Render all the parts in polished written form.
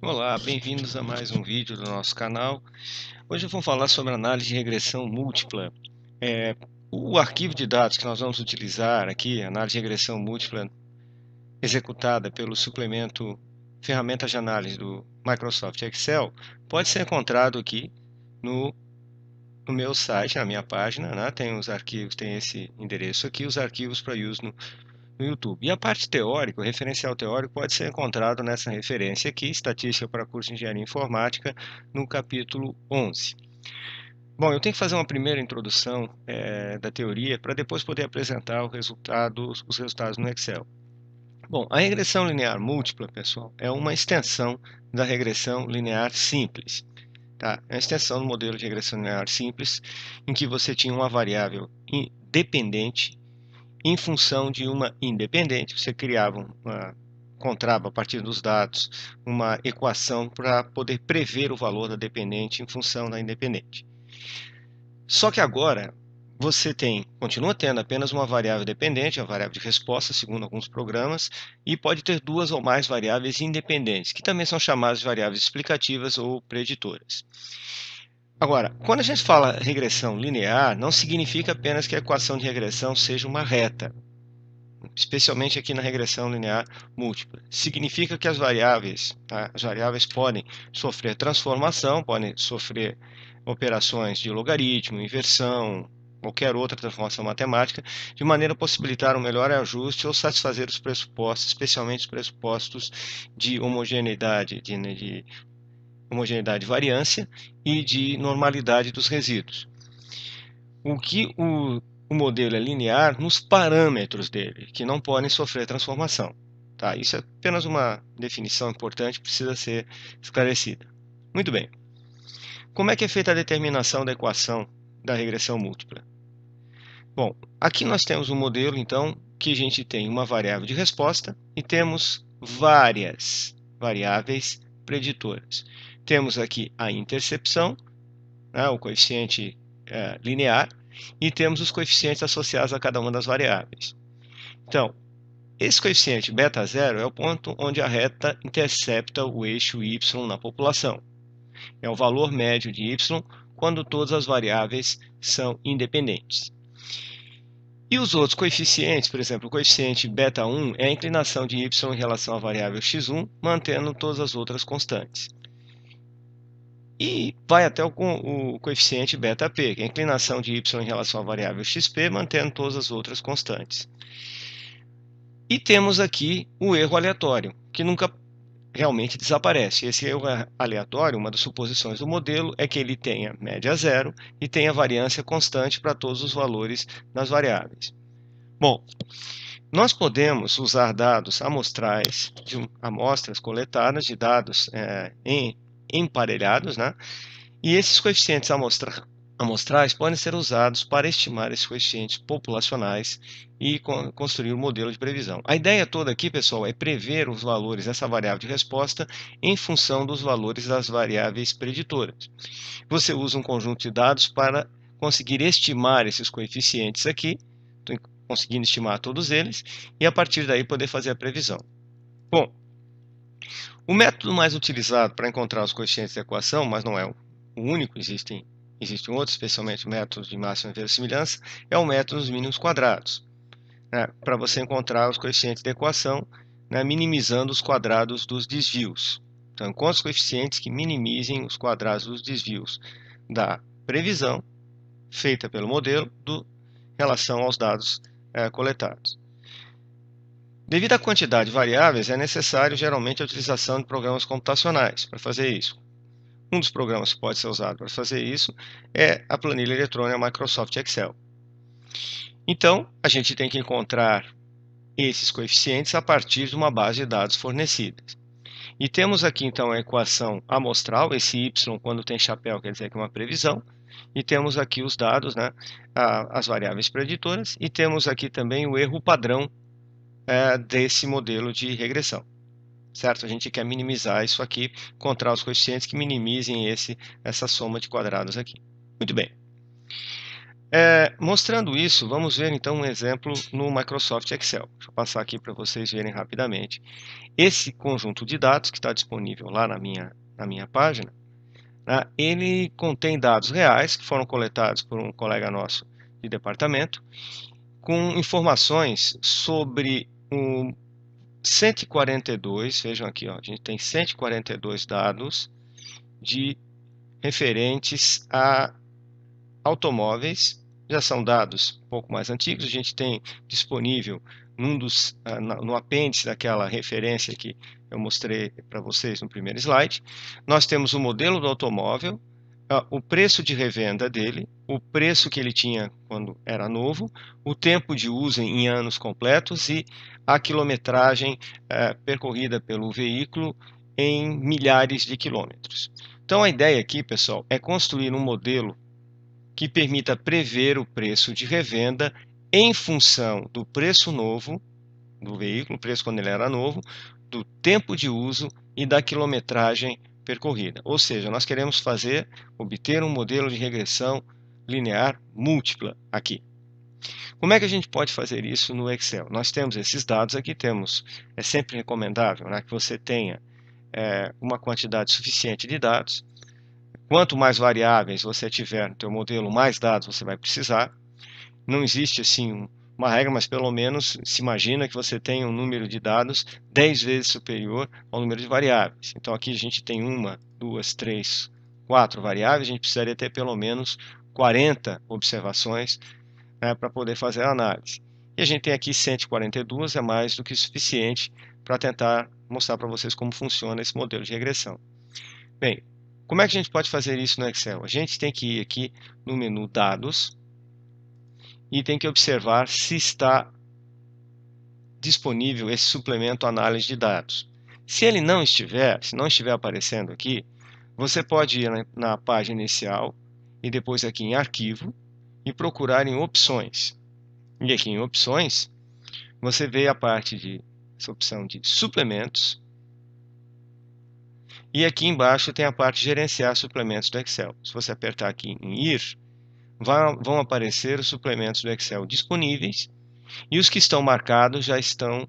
Olá, bem-vindos a mais um vídeo do nosso canal. Hoje eu vou falar sobre análise de regressão múltipla. É, o arquivo de dados que nós vamos utilizar aqui, análise de regressão múltipla, executada pelo suplemento Ferramentas de Análise do Microsoft Excel, pode ser encontrado aqui no, no meu site, na minha página, né? Tem os arquivos, tem esse endereço aqui, os arquivos para uso no YouTube. E a parte teórica, o referencial teórico, pode ser encontrado nessa referência aqui, Estatística para curso de Engenharia Informática, no capítulo 11. Bom, eu tenho que fazer uma primeira introdução da teoria para depois poder apresentar os resultados no Excel. Bom, a regressão linear múltipla, pessoal, é uma extensão da regressão linear simples. Tá? É uma extensão do modelo de regressão linear simples, em que você tinha uma variável dependente em função de uma independente. Você encontrava a partir dos dados uma equação para poder prever o valor da dependente em função da independente. Só que agora você continua tendo apenas uma variável dependente, a variável de resposta, segundo alguns programas, e pode ter duas ou mais variáveis independentes, que também são chamadas de variáveis explicativas ou preditoras. Agora, quando a gente fala regressão linear, não significa apenas que a equação de regressão seja uma reta, especialmente aqui na regressão linear múltipla. Significa que as variáveis podem sofrer transformação, podem sofrer operações de logaritmo, inversão, qualquer outra transformação matemática, de maneira a possibilitar um melhor ajuste ou satisfazer os pressupostos, especialmente os pressupostos de homogeneidade, de homogeneidade de variância e de normalidade dos resíduos. O que o modelo é linear nos parâmetros dele, que não podem sofrer transformação. Tá? Isso é apenas uma definição importante, precisa ser esclarecida. Muito bem. Como é que é feita a determinação da equação da regressão múltipla? Bom, aqui nós temos um modelo, então, que a gente tem uma variável de resposta e temos várias variáveis preditoras. Temos aqui a intercepção, né, o coeficiente linear, e temos os coeficientes associados a cada uma das variáveis. Então, esse coeficiente beta zero é o ponto onde a reta intercepta o eixo y na população. É o valor médio de y quando todas as variáveis são independentes. E os outros coeficientes, por exemplo, o coeficiente beta 1 é a inclinação de y em relação à variável x1, mantendo todas as outras constantes. E vai até o coeficiente beta-p, que é a inclinação de y em relação à variável xp, mantendo todas as outras constantes. E temos aqui o erro aleatório, que nunca realmente desaparece. Esse erro aleatório, uma das suposições do modelo, é que ele tenha média zero e tenha variância constante para todos os valores das variáveis. Bom, nós podemos usar dados amostrais, de amostras coletadas de dados emparelhados, né? E esses coeficientes amostrais podem ser usados para estimar esses coeficientes populacionais e construir um modelo de previsão. A ideia toda aqui, pessoal, é prever os valores dessa variável de resposta em função dos valores das variáveis preditoras. Você usa um conjunto de dados para conseguir estimar esses coeficientes aqui, conseguindo estimar todos eles, e a partir daí poder fazer a previsão. Bom, o método mais utilizado para encontrar os coeficientes da equação, mas não é o único, existem outros, especialmente métodos de máxima verossimilhança, é o método dos mínimos quadrados, né, para você encontrar os coeficientes da equação, né, minimizando os quadrados dos desvios. Então, encontre os coeficientes que minimizem os quadrados dos desvios da previsão feita pelo modelo em relação aos dados coletados. Devido à quantidade de variáveis, é necessário geralmente a utilização de programas computacionais para fazer isso. Um dos programas que pode ser usado para fazer isso é a planilha eletrônica Microsoft Excel. Então, a gente tem que encontrar esses coeficientes a partir de uma base de dados fornecida. E temos aqui, então, a equação amostral, esse y, quando tem chapéu, quer dizer que é uma previsão. E temos aqui os dados, né, as variáveis preditoras, e temos aqui também o erro padrão desse modelo de regressão. Certo? A gente quer minimizar isso aqui, encontrar os coeficientes que minimizem essa soma de quadrados aqui. Muito bem. Mostrando isso, vamos ver então um exemplo no Microsoft Excel. Deixa eu passar aqui para vocês verem rapidamente. Esse conjunto de dados que está disponível lá na minha página, né, ele contém dados reais que foram coletados por um colega nosso de departamento, com informações sobre o 142, vejam aqui, ó, a gente tem 142 dados de referentes a automóveis. Já são dados um pouco mais antigos, a gente tem disponível no apêndice daquela referência que eu mostrei para vocês no primeiro slide. Nós temos o modelo do automóvel, o preço de revenda dele, o preço que ele tinha quando era novo, o tempo de uso em anos completos e a quilometragem percorrida pelo veículo em milhares de quilômetros. Então a ideia aqui, pessoal, é construir um modelo que permita prever o preço de revenda em função do preço novo do veículo, o preço quando ele era novo, do tempo de uso e da quilometragem percorrida. Ou seja, nós queremos obter um modelo de regressão linear múltipla aqui. Como é que a gente pode fazer isso no Excel? Nós temos esses dados aqui, é sempre recomendável, né, que você tenha uma quantidade suficiente de dados. Quanto mais variáveis você tiver no teu modelo, mais dados você vai precisar. Não existe assim uma regra, mas pelo menos se imagina que você tem um número de dados 10 vezes superior ao número de variáveis. Então aqui a gente tem 1, 2, 3, 4 variáveis, a gente precisaria ter pelo menos 40 observações, né, para poder fazer a análise. E a gente tem aqui 142, é mais do que suficiente para tentar mostrar para vocês como funciona esse modelo de regressão. Bem, como é que a gente pode fazer isso no Excel? A gente tem que ir aqui no menu Dados e tem que observar se está disponível esse suplemento análise de dados. Se ele não estiver, se não estiver aparecendo aqui, você pode ir na página inicial e depois aqui em Arquivo e procurar em Opções. E aqui em Opções, você vê essa opção de Suplementos. E aqui embaixo tem a parte de Gerenciar Suplementos do Excel. Se você apertar aqui em Ir, vão aparecer os suplementos do Excel disponíveis e os que estão marcados já estão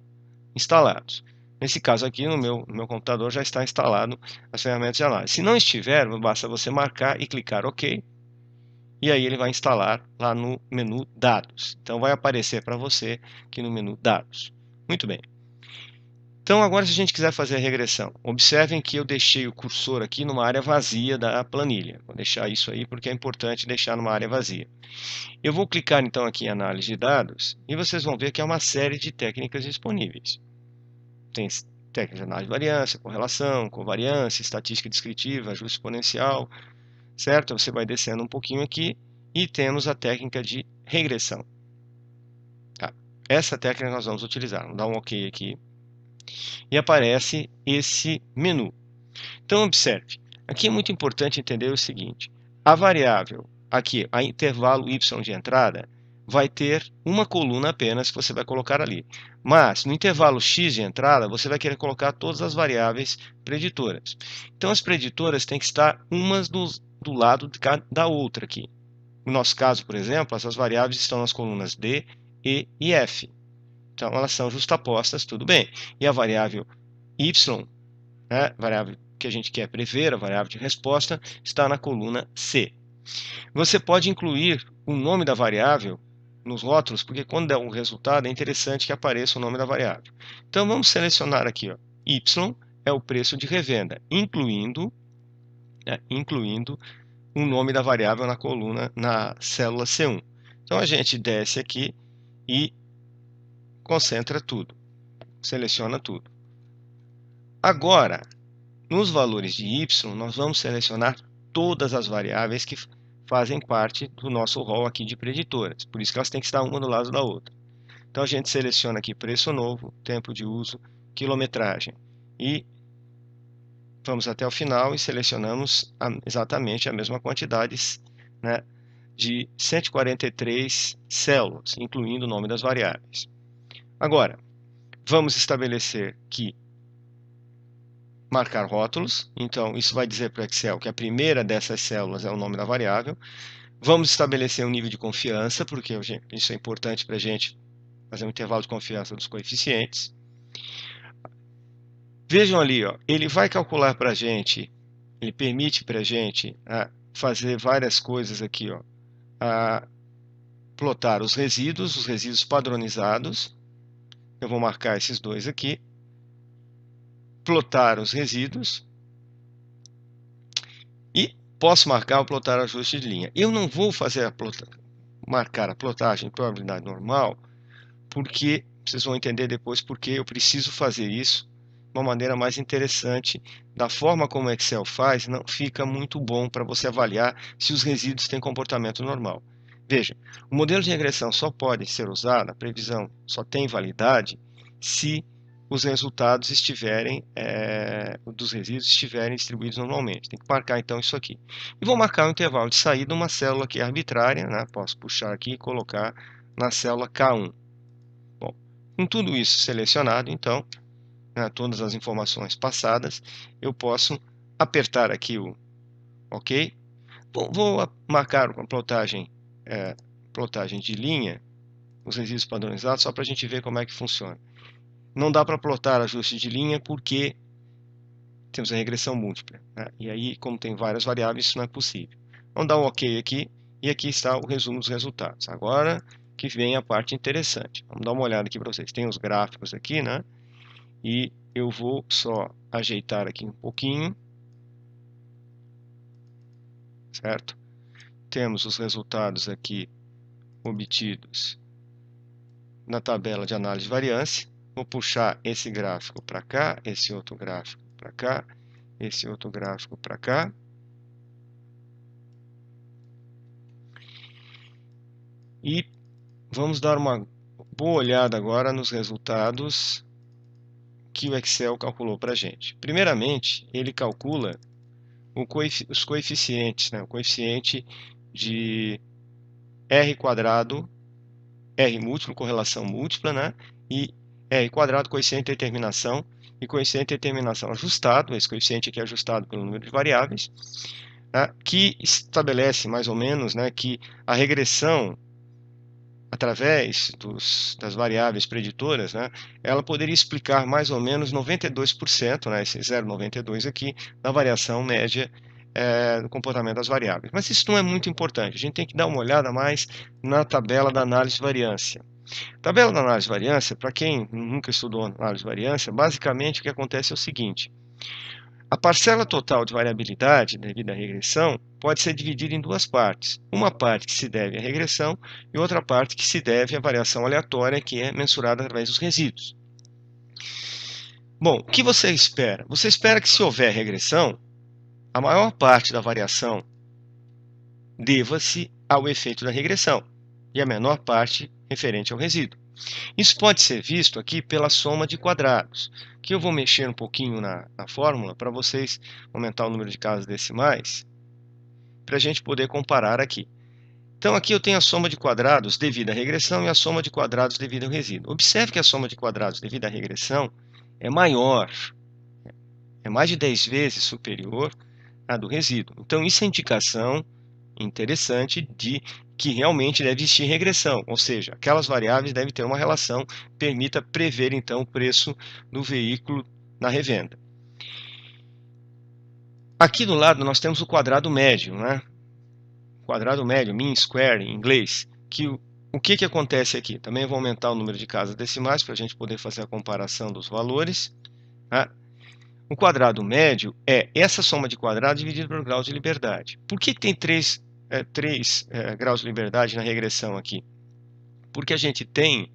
instalados. Nesse caso aqui, no meu computador, já está instalado as ferramentas de análise. Se não estiver, basta você marcar e clicar OK, e aí ele vai instalar lá no menu Dados. Então vai aparecer para você aqui no menu Dados. Muito bem. Então agora se a gente quiser fazer a regressão, observem que eu deixei o cursor aqui numa área vazia da planilha. Vou deixar isso aí porque é importante deixar numa área vazia. Eu vou clicar então aqui em Análise de Dados e vocês vão ver que há uma série de técnicas disponíveis. Tem técnicas de análise de variância, correlação, covariância, estatística descritiva, ajuste exponencial, certo? Você vai descendo um pouquinho aqui e temos a técnica de regressão. Tá? Essa técnica nós vamos utilizar. Vamos dar um OK aqui e aparece esse menu. Então observe, aqui é muito importante entender o seguinte: a variável aqui, a intervalo y de entrada, vai ter uma coluna apenas que você vai colocar ali. Mas no intervalo x de entrada, você vai querer colocar todas as variáveis preditoras. Então as preditoras têm que estar umas do lado da outra aqui. No nosso caso, por exemplo, essas variáveis estão nas colunas D, E e F. Então elas são justapostas, tudo bem. E a variável y, né, variável que a gente quer prever, a variável de resposta, está na coluna C. Você pode incluir o nome da variável nos rótulos, porque quando der um resultado é interessante que apareça o nome da variável. Então vamos selecionar aqui, ó, Y é o preço de revenda, incluindo o nome da variável na célula C1. Então a gente desce aqui e concentra tudo, seleciona tudo. Agora, nos valores de y, nós vamos selecionar todas as variáveis que fazem parte do nosso rol aqui de preditoras. Por isso que elas têm que estar uma do lado da outra. Então a gente seleciona aqui preço novo, tempo de uso, quilometragem. E vamos até o final e selecionamos exatamente a mesma quantidade, né, de 143 células, incluindo o nome das variáveis. Agora, vamos estabelecer que marcar rótulos, então isso vai dizer para o Excel que a primeira dessas células é o nome da variável. Vamos estabelecer um nível de confiança, porque isso é importante para a gente fazer um intervalo de confiança dos coeficientes. Vejam ali, ó, ele vai calcular para a gente, ele permite para a gente fazer várias coisas aqui, ó, plotar os resíduos padronizados. Eu vou marcar esses dois aqui. Plotar os resíduos. E posso marcar o plotar ajuste de linha. Eu não vou fazer marcar a plotagem em probabilidade normal, porque vocês vão entender depois porque eu preciso fazer isso de uma maneira mais interessante. Da forma como o Excel faz, não fica muito bom para você avaliar se os resíduos têm comportamento normal. Veja, o modelo de regressão só pode ser usado, a previsão só tem validade, se os resultados dos resíduos estiverem distribuídos normalmente. Tem que marcar então isso aqui. E vou marcar o intervalo de saída, uma célula aqui arbitrária, né? Posso puxar aqui e colocar na célula K1. Bom, com tudo isso selecionado, então, todas as informações passadas, eu posso apertar aqui o OK. Bom, vou marcar a plotagem de linha, os resíduos padronizados, só para a gente ver como é que funciona. Não dá para plotar ajuste de linha porque temos a regressão múltipla, né? E aí, como tem várias variáveis, isso não é possível. Vamos dar um OK aqui, e aqui está o resumo dos resultados. Agora que vem a parte interessante. Vamos dar uma olhada aqui para vocês. Tem os gráficos aqui, né? E eu vou só ajeitar aqui um pouquinho, certo? Temos os resultados aqui obtidos na tabela de análise de variância. Vou puxar esse gráfico para cá, esse outro gráfico para cá, esse outro gráfico para cá. E vamos dar uma boa olhada agora nos resultados que o Excel calculou para a gente. Primeiramente, ele calcula os coeficientes, né? O coeficiente de R quadrado, R múltiplo, correlação múltipla, né? E R quadrado, coeficiente de determinação, e coeficiente de determinação ajustado, esse coeficiente aqui é ajustado pelo número de variáveis, né? Que estabelece mais ou menos, né, que a regressão, através das variáveis preditoras, né, ela poderia explicar mais ou menos 92%, né, esse 0,92 aqui, da variação média do comportamento das variáveis. Mas isso não é muito importante, a gente tem que dar uma olhada mais na tabela da análise de variância. Tabela da análise de variância, para quem nunca estudou análise de variância, basicamente o que acontece é o seguinte: a parcela total de variabilidade devido à regressão pode ser dividida em duas partes. Uma parte que se deve à regressão e outra parte que se deve à variação aleatória, que é mensurada através dos resíduos. Bom, o que você espera? Você espera que, se houver regressão, a maior parte da variação deva-se ao efeito da regressão e a menor parte referente ao resíduo. Isso pode ser visto aqui pela soma de quadrados, que eu vou mexer um pouquinho na fórmula para vocês aumentar o número de casas decimais, para a gente poder comparar aqui. Então aqui eu tenho a soma de quadrados devido à regressão e a soma de quadrados devido ao resíduo. Observe que a soma de quadrados devido à regressão é maior, é mais de 10 vezes superior à do resíduo. Então isso é indicação interessante de que realmente deve existir regressão, ou seja, aquelas variáveis devem ter uma relação que permita prever então o preço do veículo na revenda. Aqui do lado nós temos o quadrado médio, né? Quadrado médio, mean square em inglês, que o que acontece aqui? Também vou aumentar o número de casas decimais para a gente poder fazer a comparação dos valores, né? O quadrado médio é essa soma de quadrados dividida por graus de liberdade. Por que tem três graus de liberdade na regressão aqui? Porque a gente tem,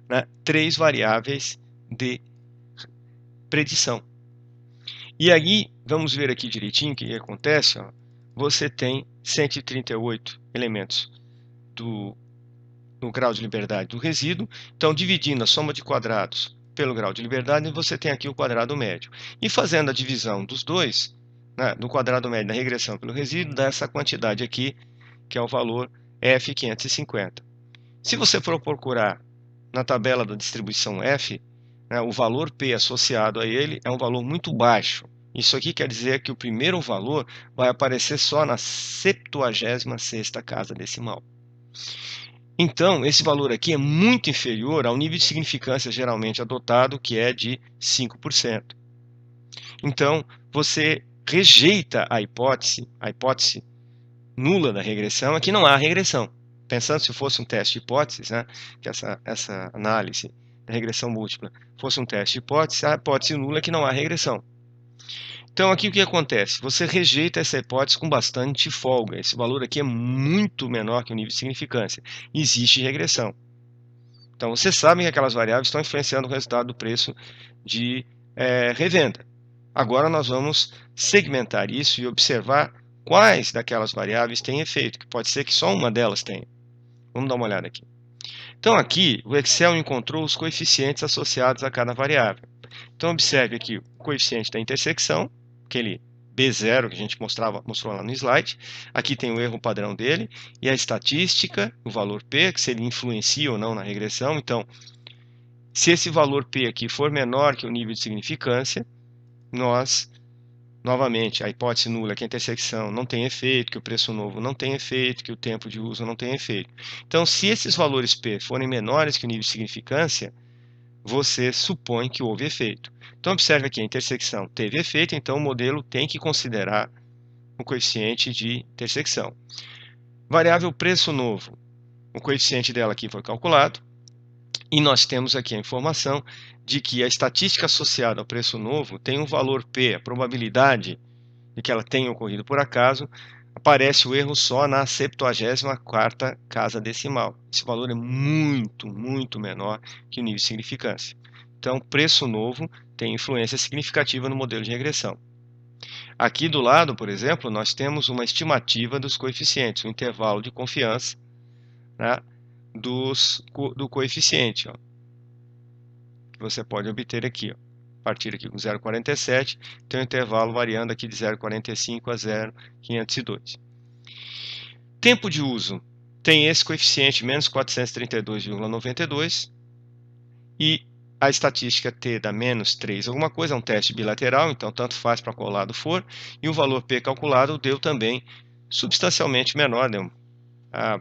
né, três variáveis de predição. E aí, vamos ver aqui direitinho o que acontece. Ó. Você tem 138 elementos no grau de liberdade do resíduo. Então, dividindo a soma de quadrados pelo grau de liberdade, você tem aqui o quadrado médio. E fazendo a divisão dos dois, né, do quadrado médio da regressão pelo resíduo, dá essa quantidade aqui, que é o valor F550. Se você for procurar na tabela da distribuição F, né, o valor P associado a ele é um valor muito baixo. Isso aqui quer dizer que o primeiro valor vai aparecer só na 76ª casa decimal. Então, esse valor aqui é muito inferior ao nível de significância geralmente adotado, que é de 5%. Então, você rejeita a hipótese nula da regressão, é que não há regressão. Pensando se fosse um teste de hipóteses, né, que essa análise da regressão múltipla fosse um teste de hipótese, a hipótese nula é que não há regressão. Então, aqui o que acontece? Você rejeita essa hipótese com bastante folga. Esse valor aqui é muito menor que o nível de significância. Existe regressão. Então, vocês sabem que aquelas variáveis estão influenciando o resultado do preço de revenda. Agora, nós vamos segmentar isso e observar quais daquelas variáveis têm efeito, que pode ser que só uma delas tenha. Vamos dar uma olhada aqui. Então, aqui, o Excel encontrou os coeficientes associados a cada variável. Então, observe aqui o coeficiente da intersecção, aquele B0 que a gente mostrou lá no slide. Aqui tem o erro padrão dele e a estatística, o valor P, que se ele influencia ou não na regressão. Então, se esse valor P aqui for menor que o nível de significância, nós, novamente, a hipótese nula é que a intersecção não tem efeito, que o preço novo não tem efeito, que o tempo de uso não tem efeito. Então, se esses valores P forem menores que o nível de significância, você supõe que houve efeito. Então, observe aqui, a intersecção teve efeito, então o modelo tem que considerar o coeficiente de intersecção. Variável preço novo, o coeficiente dela aqui foi calculado, e nós temos aqui a informação de que a estatística associada ao preço novo tem um valor P, a probabilidade de que ela tenha ocorrido por acaso, aparece o erro só na 74ª casa decimal. Esse valor é muito, muito menor que o nível de significância. Então, preço novo tem influência significativa no modelo de regressão. Aqui do lado, por exemplo, nós temos uma estimativa dos coeficientes, um intervalo de confiança, né, do coeficiente, ó, que você pode obter aqui. Ó. A partir aqui com 0,47, tem um intervalo variando aqui de 0,45 a 0,502. Tempo de uso tem esse coeficiente menos 432,92 e a estatística T dá menos 3 alguma coisa, é um teste bilateral, então tanto faz para qual lado for, e o valor P calculado deu também substancialmente menor, deu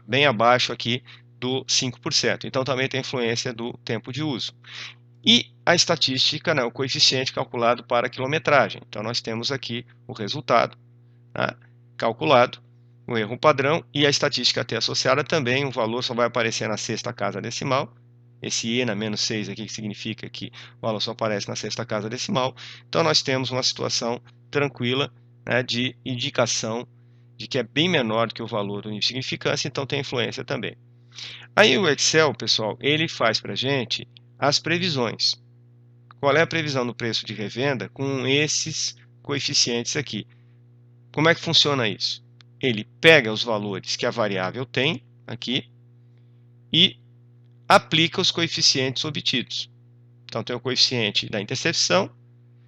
bem abaixo aqui do 5%, então também tem influência do tempo de uso. E a estatística, né, o coeficiente calculado para a quilometragem. Então, nós temos aqui o resultado, né, calculado, o erro padrão e a estatística T associada também. O valor só vai aparecer na 6ª casa decimal. Esse E na menos 6 aqui que significa que o valor só aparece na 6ª casa decimal. Então, nós temos uma situação tranquila, né, de indicação de que é bem menor do que o valor do nível de significância, então tem influência também. Aí o Excel, pessoal, ele faz para a gente as previsões. Qual é a previsão do preço de revenda com esses coeficientes aqui? Como é que funciona isso? Ele pega os valores que a variável tem aqui e aplica os coeficientes obtidos. Então, tem o coeficiente da interseção,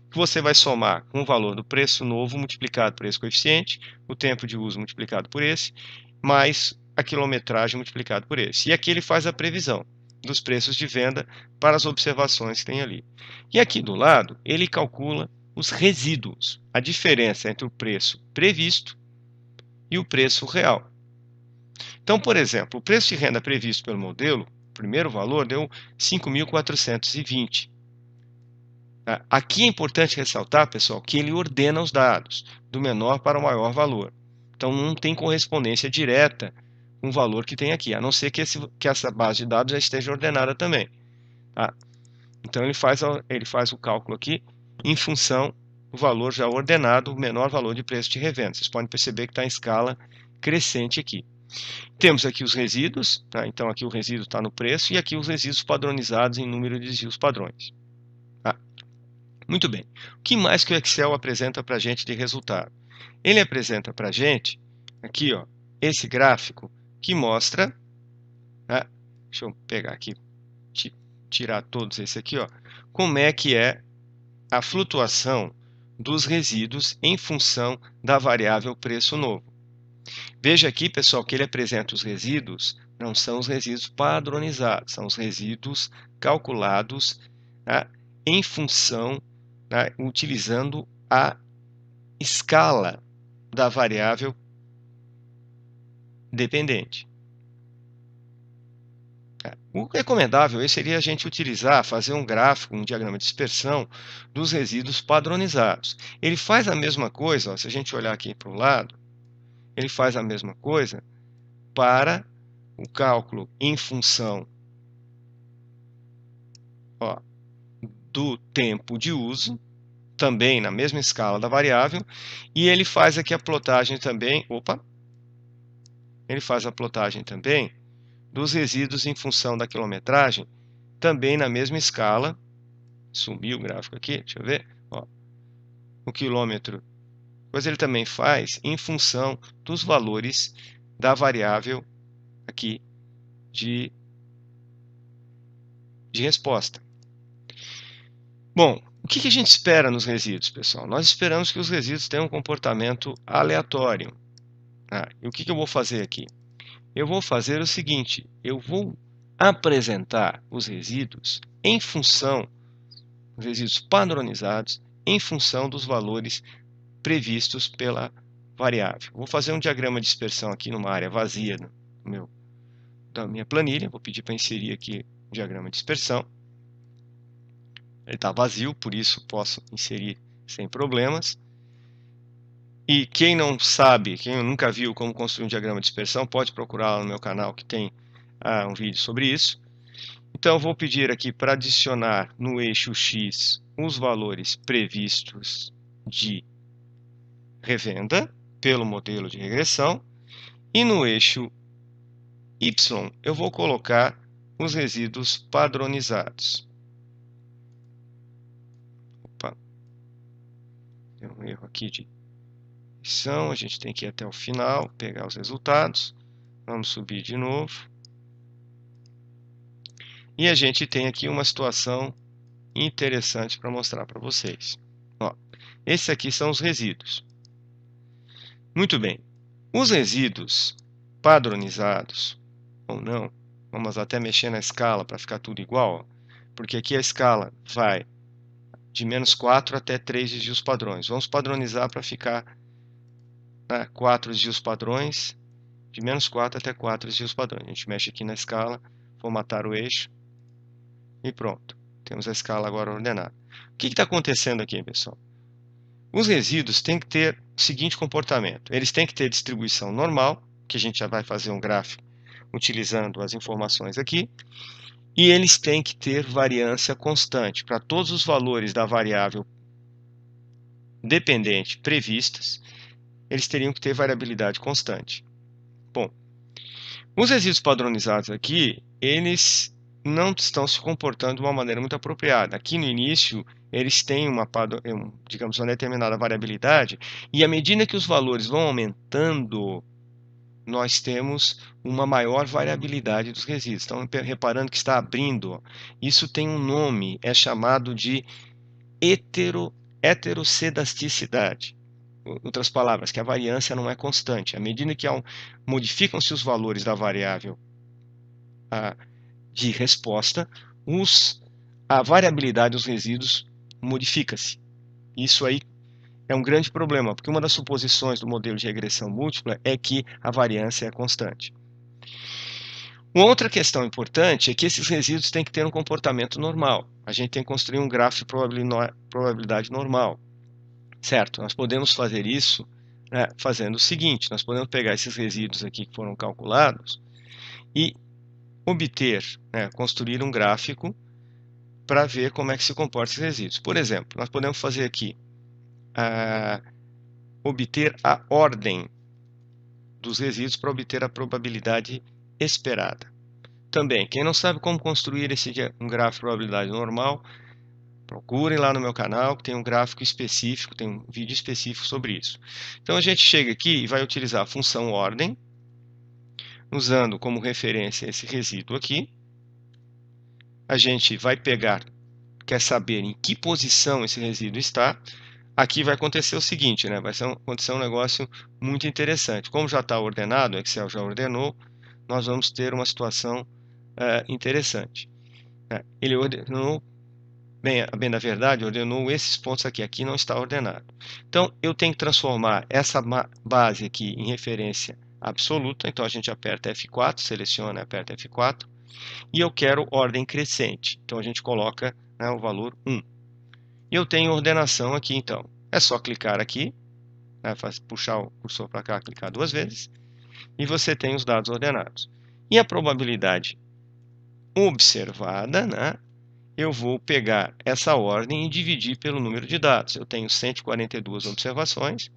que você vai somar com o valor do preço novo multiplicado por esse coeficiente, o tempo de uso multiplicado por esse, mais a quilometragem multiplicado por esse. E aqui ele faz a previsão dos preços de venda para as observações que tem ali. E aqui do lado, ele calcula os resíduos, a diferença entre o preço previsto e o preço real. Então, por exemplo, o preço de renda previsto pelo modelo, o primeiro valor, deu 5.420. Aqui é importante ressaltar, pessoal, que ele ordena os dados, do menor para o maior valor. Então, não tem correspondência direta com o valor que tem aqui, a não ser que essa base de dados já esteja ordenada também. Tá? Então, ele faz o cálculo aqui em função do valor já ordenado, o menor valor de preço de revenda. Vocês podem perceber que está em escala crescente aqui. Temos aqui os resíduos, tá? Então aqui o resíduo está no preço, e aqui os resíduos padronizados em número de desvios padrões. Tá? Muito bem. O que mais que o Excel apresenta para a gente de resultado? Ele apresenta para a gente, aqui, ó, esse gráfico que mostra, tá? Deixa eu pegar aqui, tirar todos esse aqui, ó, como é que é a flutuação dos resíduos em função da variável preço novo. Veja aqui, pessoal, que ele apresenta os resíduos, não são os resíduos padronizados, são os resíduos calculados, tá, em função, tá, utilizando a escala da variável dependente. O recomendável seria a gente utilizar, fazer um gráfico, um diagrama de dispersão dos resíduos padronizados. Ele faz a mesma coisa, ó, se a gente olhar aqui para o lado, ele faz a mesma coisa para o cálculo em função, ó, do tempo de uso, também na mesma escala da variável, e ele faz aqui a plotagem também, ele faz a plotagem também dos resíduos em função da quilometragem, também na mesma escala. Sumiu o gráfico aqui, deixa eu ver, ó, o quilômetro, pois ele também faz em função dos valores da variável aqui de resposta. Bom, o que a gente espera nos resíduos, pessoal? Nós esperamos que os resíduos tenham um comportamento aleatório. E o que eu vou fazer aqui? Eu vou fazer o seguinte, eu vou apresentar os resíduos em função, os resíduos padronizados, em função dos valores previstos pela variável. Vou fazer um diagrama de dispersão aqui numa área vazia da minha planilha. Vou pedir para inserir aqui o diagrama de dispersão. Ele está vazio, por isso posso inserir sem problemas. E quem não sabe, quem nunca viu como construir um diagrama de dispersão, pode procurar lá no meu canal que tem um vídeo sobre isso. Então eu vou pedir aqui para adicionar no eixo X os valores previstos de revenda pelo modelo de regressão, e no eixo Y eu vou colocar os resíduos padronizados. Opa, tem um erro aqui de edição, a gente tem que ir até o final, pegar os resultados. Vamos subir de novo. E a gente tem aqui uma situação interessante para mostrar para vocês. Ó, esses aqui são os resíduos. Muito bem. Os resíduos padronizados, ou não, vamos até mexer na escala para ficar tudo igual, porque aqui a escala vai de -4 até 3 desvios padrões. Vamos padronizar para ficar 4 desvios padrões, de -4 até 4 desvios padrões. A gente mexe aqui na escala, vou matar o eixo e pronto. Temos a escala agora ordenada. O que está acontecendo aqui, pessoal? Os resíduos têm que ter o seguinte comportamento. Eles têm que ter distribuição normal, que a gente já vai fazer um gráfico utilizando as informações aqui, e eles têm que ter variância constante. Para todos os valores da variável dependente previstas, eles teriam que ter variabilidade constante. Bom, os resíduos padronizados aqui, eles não estão se comportando de uma maneira muito apropriada. Aqui no início, eles têm digamos, uma determinada variabilidade, e à medida que os valores vão aumentando, nós temos uma maior variabilidade dos resíduos. Estão reparando que está abrindo. Isso tem um nome, é chamado de heterocedasticidade. Em outras palavras, que a variância não é constante. À medida que modificam-se os valores da variável de resposta, a variabilidade dos resíduos modifica-se. Isso aí é um grande problema, porque uma das suposições do modelo de regressão múltipla é que a variância é constante. Uma outra questão importante é que esses resíduos têm que ter um comportamento normal. A gente tem que construir um gráfico de probabilidade normal. Certo? Nós podemos fazer isso fazendo o seguinte: nós podemos pegar esses resíduos aqui que foram calculados e construir um gráfico para ver como é que se comportam esses resíduos. Por exemplo, nós podemos fazer aqui obter a ordem dos resíduos para obter a probabilidade esperada. Também, quem não sabe como construir um gráfico de probabilidade normal, procurem lá no meu canal, que tem um gráfico específico, tem um vídeo específico sobre isso. Então a gente chega aqui e vai utilizar a função ordem, usando como referência esse resíduo aqui. A gente vai pegar, quer saber em que posição esse resíduo está. Aqui vai acontecer o seguinte, vai acontecer um negócio muito interessante. Como já está ordenado, o Excel já ordenou, nós vamos ter uma situação interessante. Ele ordenou bem na verdade, ordenou esses pontos aqui. Aqui não está ordenado. Então, eu tenho que transformar essa base aqui em referência absoluta. Então, a gente aperta F4, seleciona, aperta F4. E eu quero ordem crescente. Então, a gente coloca, né, o valor 1. E eu tenho ordenação aqui, então. É só clicar aqui, né, puxar o cursor para cá, clicar 2 vezes. E você tem os dados ordenados. E a probabilidade observada, né? Eu vou pegar essa ordem e dividir pelo número de dados. Eu tenho 142 observações,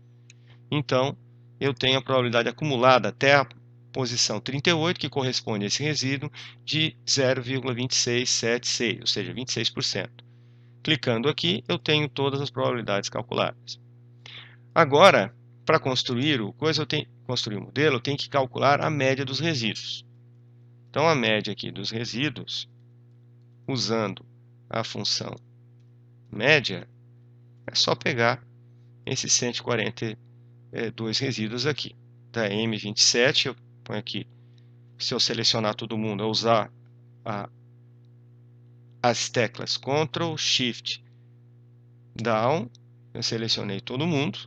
então eu tenho a probabilidade acumulada até a posição 38, que corresponde a esse resíduo, de 0,2676, ou seja, 26%. Clicando aqui, eu tenho todas as probabilidades calculadas. Agora, para construir o modelo, eu tenho que calcular a média dos resíduos. Então, a média aqui dos resíduos, usando a função média, é só pegar esses 142 resíduos aqui. Da M27, eu ponho aqui, se eu selecionar todo mundo, eu usar as teclas Ctrl, Shift, Down, eu selecionei todo mundo.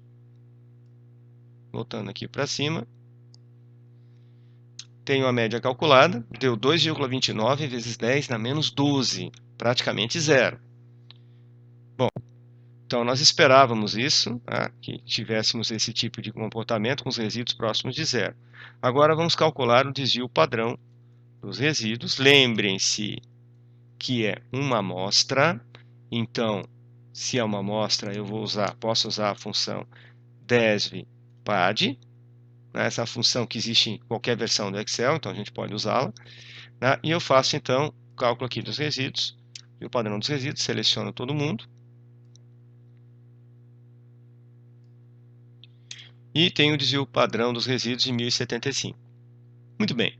Voltando aqui para cima, tenho a média calculada, deu 2,29 vezes 10 na menos 12, praticamente zero. Bom, então nós esperávamos isso, né, que tivéssemos esse tipo de comportamento com os resíduos próximos de zero. Agora vamos calcular o desvio padrão dos resíduos. Lembrem-se que é uma amostra, então se é uma amostra eu posso usar a função desvpad, né, essa função que existe em qualquer versão do Excel, então a gente pode usá-la, né, e eu faço então o cálculo aqui dos resíduos, e o padrão dos resíduos, seleciono todo mundo, e tenho o desvio padrão dos resíduos de 1075. Muito bem.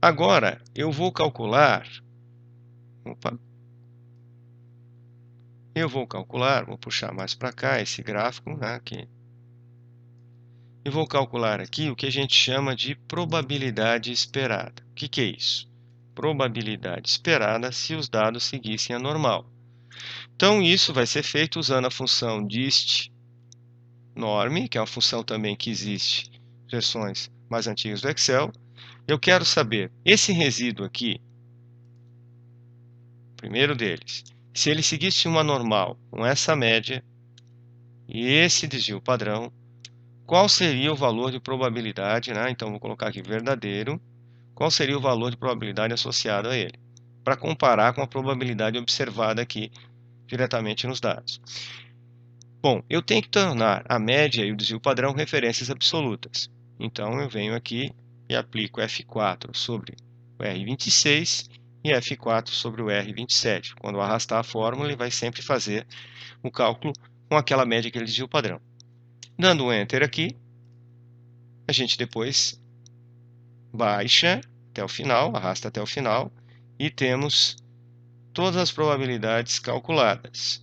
Agora eu vou calcular, vou puxar mais para cá esse gráfico, né, aqui. E vou calcular aqui o que a gente chama de probabilidade esperada. O que é isso? Probabilidade esperada se os dados seguissem a normal. Então, isso vai ser feito usando a função dist_norm, que é uma função também que existe em versões mais antigas do Excel. Eu quero saber, esse resíduo aqui, primeiro deles, se ele seguisse uma normal com essa média e esse desvio padrão, qual seria o valor de probabilidade, né? Então, vou colocar aqui verdadeiro. Qual seria o valor de probabilidade associado a ele? Para comparar com a probabilidade observada aqui diretamente nos dados. Bom, eu tenho que tornar a média e o desvio padrão referências absolutas. Então, eu venho aqui e aplico F4 sobre o R26 e F4 sobre o R27. Quando eu arrastar a fórmula, ele vai sempre fazer o cálculo com aquela média que ele desvio padrão. Dando um Enter aqui, a gente depois baixa até o final, arrasta até o final, e temos todas as probabilidades calculadas.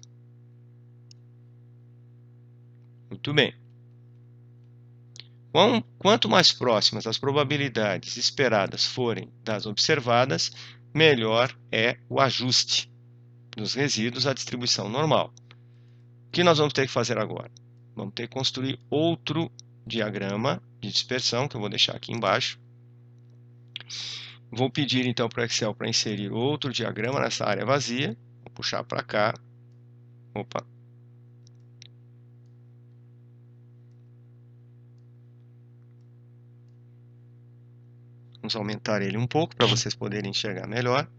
Muito bem. Quanto mais próximas as probabilidades esperadas forem das observadas, melhor é o ajuste dos resíduos à distribuição normal. O que nós vamos ter que fazer agora? Vamos ter que construir outro diagrama de dispersão, que eu vou deixar aqui embaixo. Vou pedir então para o Excel para inserir outro diagrama nessa área vazia. Vou puxar para cá. Opa. Vamos aumentar ele um pouco para vocês poderem enxergar melhor.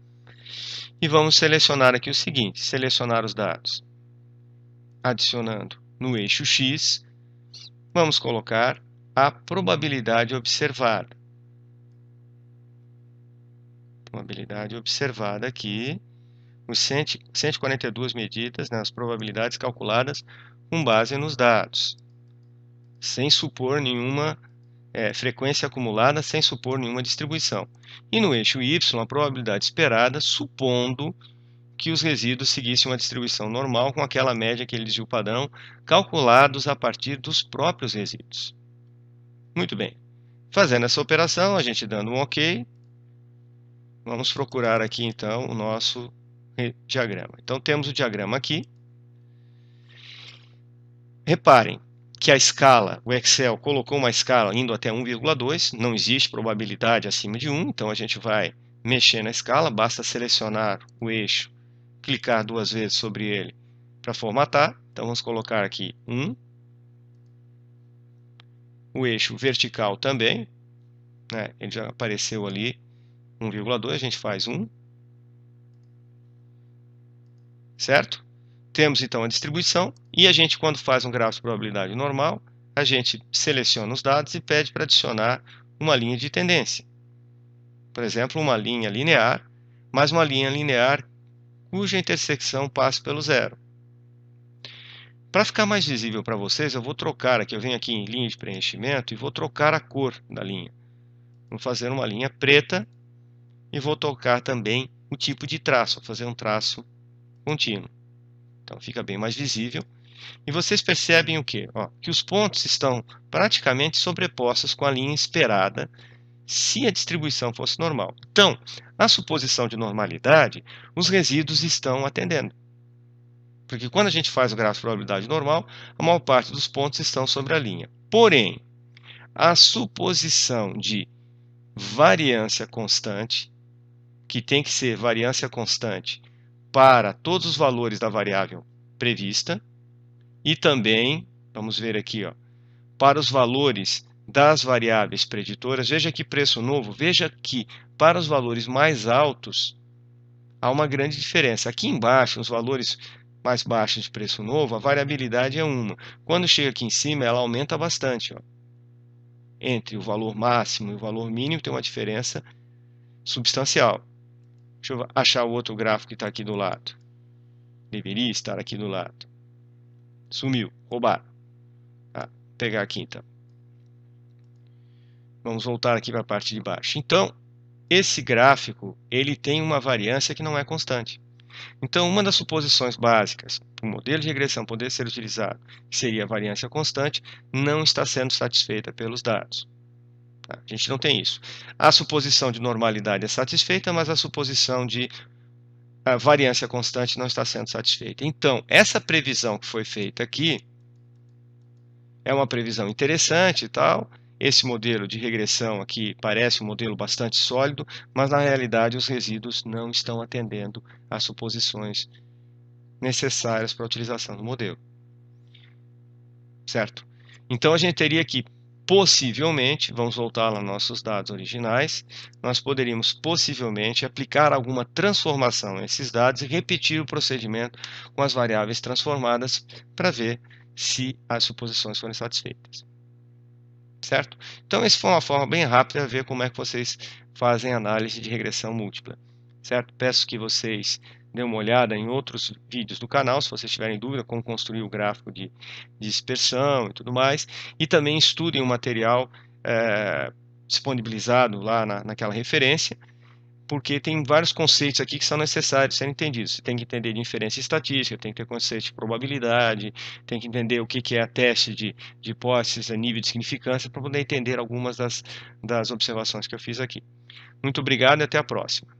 E vamos selecionar aqui o seguinte, selecionar os dados. Adicionando no eixo X, vamos colocar a probabilidade observada. Probabilidade observada aqui, os 142 medidas, né, as probabilidades calculadas com base nos dados, sem supor nenhuma frequência acumulada, sem supor nenhuma distribuição. E no eixo Y, a probabilidade esperada, supondo que os resíduos seguissem uma distribuição normal com aquela média que ele desvio padrão, calculados a partir dos próprios resíduos. Muito bem. Fazendo essa operação, a gente dando um OK, vamos procurar aqui então o nosso diagrama. Então temos o diagrama aqui. Reparem que a escala, o Excel colocou uma escala indo até 1,2, não existe probabilidade acima de 1, então a gente vai mexer na escala, basta selecionar o eixo, clicar 2 vezes sobre ele para formatar. Então vamos colocar aqui 1, o eixo vertical também, né? Ele já apareceu ali 1,2, a gente faz 1, certo? Temos então a distribuição e a gente, quando faz um gráfico de probabilidade normal, a gente seleciona os dados e pede para adicionar uma linha de tendência. Por exemplo, uma linha linear, mas uma linha linear cuja intersecção passa pelo zero. Para ficar mais visível para vocês, eu vou trocar aqui, eu venho aqui em linha de preenchimento e vou trocar a cor da linha. Vou fazer uma linha preta e vou trocar também o tipo de traço, vou fazer um traço contínuo. Então fica bem mais visível. E vocês percebem o quê? Que os pontos estão praticamente sobrepostos com a linha esperada se a distribuição fosse normal. Então, a suposição de normalidade, os resíduos estão atendendo. Porque quando a gente faz o gráfico de probabilidade normal, a maior parte dos pontos estão sobre a linha. Porém, a suposição de variância constante, que tem que ser variância constante para todos os valores da variável prevista, e também, vamos ver aqui, para os valores das variáveis preditoras, veja que preço novo, veja que para os valores mais altos há uma grande diferença. Aqui embaixo, os valores mais baixos de preço novo, a variabilidade é 1. Quando chega aqui em cima, ela aumenta bastante. Entre o valor máximo e o valor mínimo tem uma diferença substancial. Deixa eu achar o outro gráfico que está aqui do lado. Deveria estar aqui do lado. Sumiu, roubaram. Vou pegar aqui então. Vamos voltar aqui para a parte de baixo. Então, esse gráfico ele tem uma variância que não é constante. Então, uma das suposições básicas para o modelo de regressão poder ser utilizado, que seria a variância constante, não está sendo satisfeita pelos dados. A gente não tem isso. A suposição de normalidade é satisfeita, mas a suposição de variância constante não está sendo satisfeita. Então, essa previsão que foi feita aqui é uma previsão interessante e tal. Esse modelo de regressão aqui parece um modelo bastante sólido, mas na realidade os resíduos não estão atendendo às suposições necessárias para a utilização do modelo. Certo? Então a gente teria que, possivelmente, vamos voltar lá nos nossos dados originais, nós poderíamos possivelmente aplicar alguma transformação nesses dados e repetir o procedimento com as variáveis transformadas para ver se as suposições forem satisfeitas. Certo? Então, essa foi uma forma bem rápida de ver como é que vocês fazem análise de regressão múltipla. Certo? Peço que vocês dêem uma olhada em outros vídeos do canal, se vocês tiverem dúvida como construir o gráfico de dispersão e tudo mais. E também estudem o material disponibilizado lá naquela referência, porque tem vários conceitos aqui que são necessários serem entendidos. Você tem que entender de inferência estatística, tem que ter conceito de probabilidade, tem que entender o que é a teste de hipóteses a nível de significância para poder entender algumas das observações que eu fiz aqui. Muito obrigado e até a próxima.